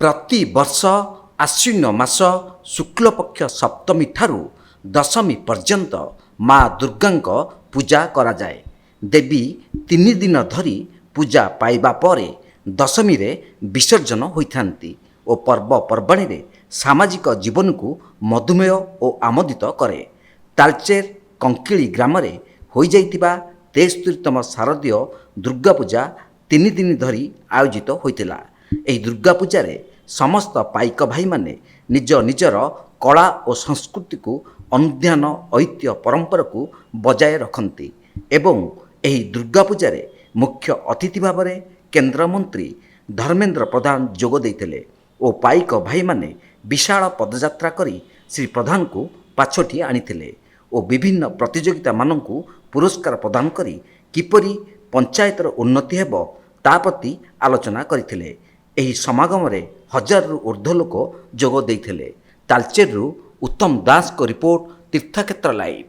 ପ୍ରତିବର୍ଷ ଆଶ୍ୱିନ ମାସ ଶୁକ୍ଲପକ୍ଷ ସପ୍ତମୀ ଠାରୁ ଦଶମୀ ପର୍ଯ୍ୟନ୍ତ ମା ଦୁର୍ଗାଙ୍କ ପୂଜା କରାଯାଏ। ଦେବୀ 3 ଦିନ ଧରି ପୂଜା ପାଇବା ପରେ ଦଶମୀରେ ବିସର୍ଜନ ହୋଇଥାନ୍ତି ଓ ପର୍ବପର୍ବାଣିରେ ସାମାଜିକ ଜୀବନକୁ ମଧୁମେହ ଓ ଆମୋଦିତ କରେ। ତାଳଚେର କଙ୍କିଳି ଗ୍ରାମରେ ହୋଇଯାଇଥିବା 73ତମ ଶାରଦୀୟ ଦୁର୍ଗାପୂଜା 3 ଦିନ ଧରି ଆୟୋଜିତ ହୋଇଥିଲା। ଏହି ଦୁର୍ଗାପୂଜାରେ ସମସ୍ତ ପାଇକ ଭାଇମାନେ ନିଜ ନିଜର କଳା ଓ ସଂସ୍କୃତିକୁ ଅନୁଧ୍ୟାନ ଐତିହ୍ୟ ପରମ୍ପରାକୁ ବଜାୟ ରଖନ୍ତି ଏବଂ ଏହି ଦୁର୍ଗାପୂଜାରେ ମୁଖ୍ୟ ଅତିଥି ଭାବରେ କେନ୍ଦ୍ରମନ୍ତ୍ରୀ ଧର୍ମେନ୍ଦ୍ର ପ୍ରଧାନ ଯୋଗ ଦେଇଥିଲେ ଓ ପାଇକ ଭାଇମାନେ ବିଶାଳ ପଦଯାତ୍ରା କରି ଶ୍ରୀ ପ୍ରଧାନଙ୍କୁ ପାଛୋଟି ଆଣିଥିଲେ ଓ ବିଭିନ୍ନ ପ୍ରତିଯୋଗିତାମାନଙ୍କୁ ପୁରସ୍କାର ପ୍ରଦାନ କରି କିପରି ପଞ୍ଚାୟତର ଉନ୍ନତି ହେବ ତା ପ୍ରତି ଆଲୋଚନା କରିଥିଲେ। ଏହି ସମାଗମରେ 1000ରୁ ଉର୍ଦ୍ଧ୍ୱ ଲୋକ ଯୋଗ ଦେଇଥିଲେ। ତାଳଚେରରୁ ଉତ୍ତମ ଦାସଙ୍କ ରିପୋର୍ଟ, ତୀର୍ଥକ୍ଷେତ୍ର ଲାଇଭ୍।